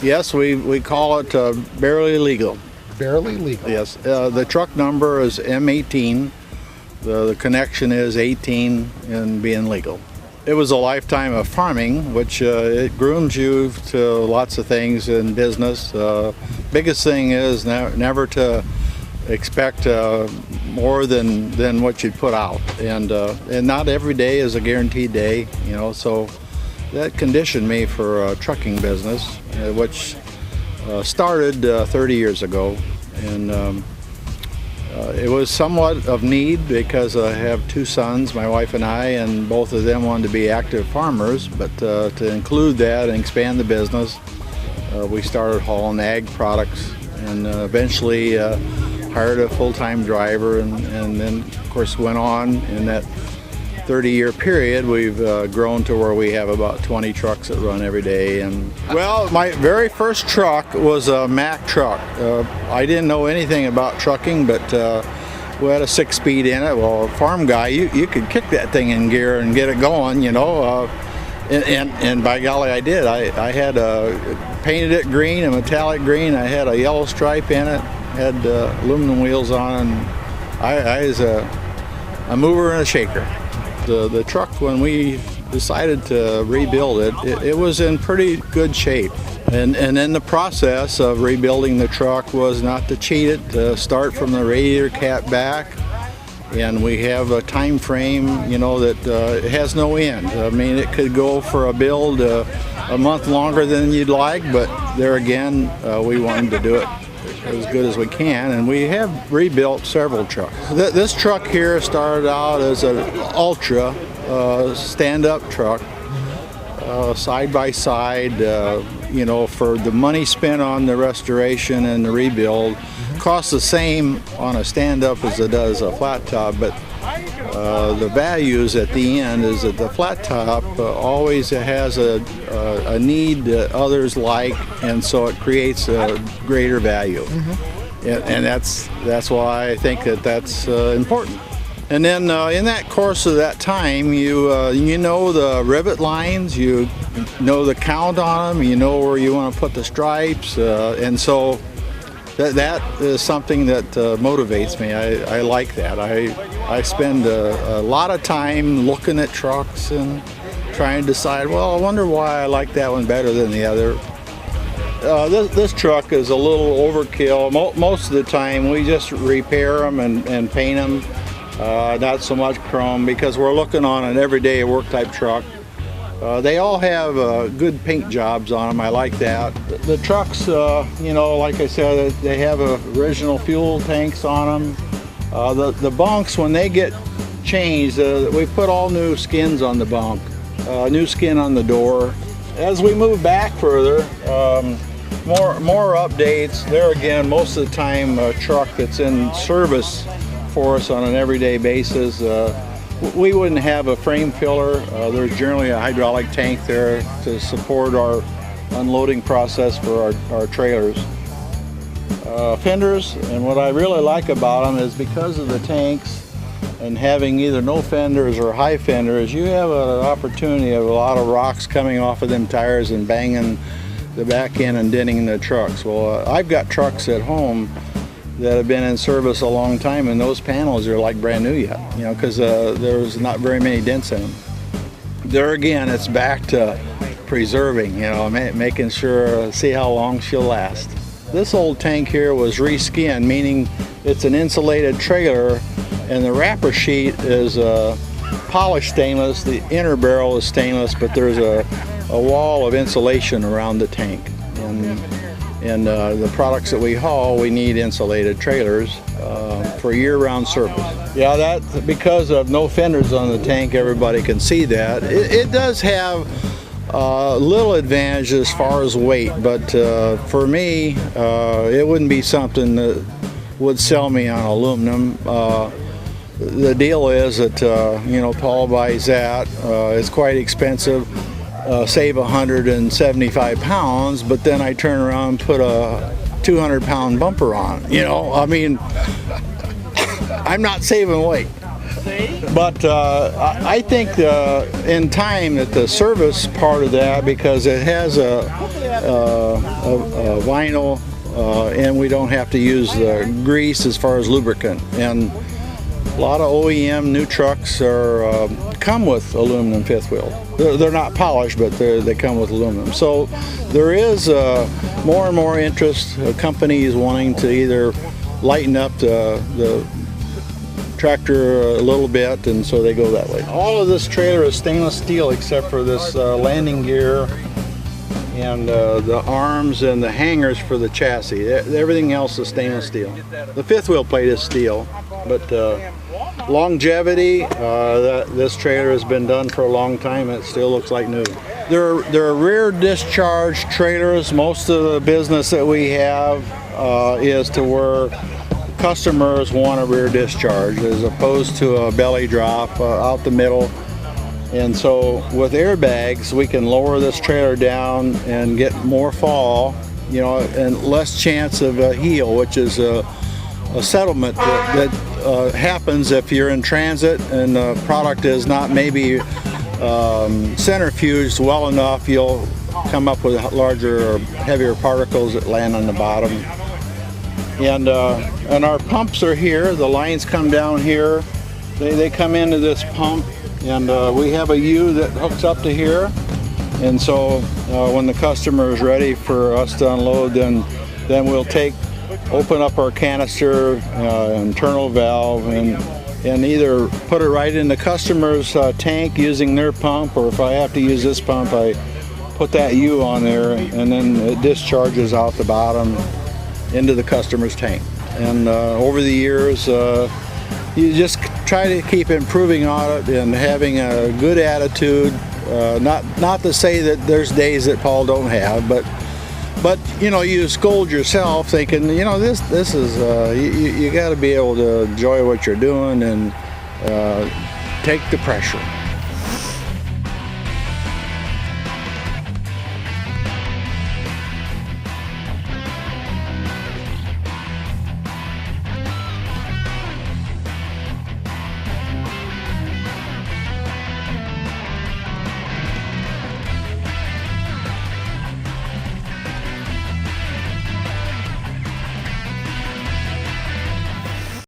Yes, we call it barely legal. Barely legal. Yes, the truck number is M18. The connection is 18 and being legal. It was a lifetime of farming, which it grooms you to lots of things in business. Biggest thing is never to expect more than what you put out, and not every day is a guaranteed day, you know. So that conditioned me for trucking business, which started 30 years ago, and it was somewhat of need because I have two sons, my wife and I, and both of them wanted to be active farmers. But to include that and expand the business, we started hauling ag products, and eventually hired a full-time driver, and then of course went on. In that 30-year period, we've grown to where we have about 20 trucks that run every day. And well, my very first truck was a Mack truck. I didn't know anything about trucking, but we had a 6-speed in it. Well, a farm guy, you could kick that thing in gear and get it going, you know. And by golly, I did. I had painted it green, a metallic green. I had a yellow stripe in it, had aluminum wheels on, and I was a mover and a shaker. The truck, when we decided to rebuild it was in pretty good shape. And in the process of rebuilding the truck was not to cheat it, to start from the radiator cap back. And we have a time frame, you know, that it has no end. I mean, it could go for a build a month longer than you'd like, but there again, we wanted to do it as good as we can, and we have rebuilt several trucks. This truck here started out as an Ultra stand-up truck, side by side. You know, for the money spent on the restoration and the rebuild, costs the same on a stand-up as it does a flat top, but the values at the end is that the flat top always has a need that others like, and so it creates a greater value. And that's why I think that's important. And then in that course of that time, you know the rivet lines, you know the count on them, you know where you want to put the stripes, and so that is something that motivates me. I like that. I spend a lot of time looking at trucks and trying to decide, well, I wonder why I like that one better than the other. This truck is a little overkill. Most of the time we just repair them and paint them, not so much chrome, because we're looking on an everyday work type truck. They all have good paint jobs on them. I like that. The trucks, you know, like I said, they have original fuel tanks on them. The bunks, when they get changed, we put all new skins on the bunk, new skin on the door. As we move back further, more updates. There again, most of the time, a truck that's in service for us on an everyday basis. We wouldn't have a frame filler. There's generally a hydraulic tank there to support our unloading process for our trailers. Fenders, and what I really like about them is because of the tanks and having either no fenders or high fenders, you have an opportunity of a lot of rocks coming off of them tires and banging the back end and denting the trucks. Well, I've got trucks at home that have been in service a long time, and those panels are like brand new yet, you know, because there's not very many dents in them. There again, it's back to preserving, you know, making sure, see how long she'll last. This old tank here was reskinned, meaning it's an insulated trailer, and the wrapper sheet is polished stainless. The inner barrel is stainless, but there's a wall of insulation around the tank. And the products that we haul, we need insulated trailers for year-round service. Yeah, that's because of no fenders on the tank. Everybody can see that. It does have little advantage as far as weight, but for me, it wouldn't be something that would sell me on aluminum. The deal is that you know, Paul buys that. It's quite expensive. Save 175 pounds, but then I turn around and put a 200-pound bumper on. You know, I mean, I'm not saving weight. But I think in time that the service part of that, because it has vinyl, and we don't have to use grease as far as lubricant. And a lot of OEM new trucks are come with aluminum fifth wheel. They're not polished, but they come with aluminum. So there is more and more interest. Companies wanting to either lighten up the tractor a little bit, and so they go that way. All of this trailer is stainless steel except for this landing gear and the arms and the hangers for the chassis. Everything else is stainless steel. The fifth wheel plate is steel, but longevity, this trailer has been done for a long time. It still looks like new. They're rear discharge trailers. Most of the business that we have is to where customers want a rear discharge as opposed to a belly drop out the middle. And so with airbags, we can lower this trailer down and get more fall, you know, and less chance of a heel, which is a settlement that happens if you're in transit and the product is not maybe centrifuged well enough. You'll come up with larger or heavier particles that land on the bottom. And our pumps are here. The lines come down here. They come into this pump, and we have a U that hooks up to here. And so when the customer is ready for us to unload, then we'll open up our canister, internal valve, and either put it right in the customer's tank using their pump, or if I have to use this pump, I put that U on there, and then it discharges out the bottom into the customer's tank. And over the years, you just try to keep improving on it and having a good attitude. Not to say that there's days that Paul don't have, but you know, you scold yourself thinking, you know, this is you got to be able to enjoy what you're doing and take the pressure.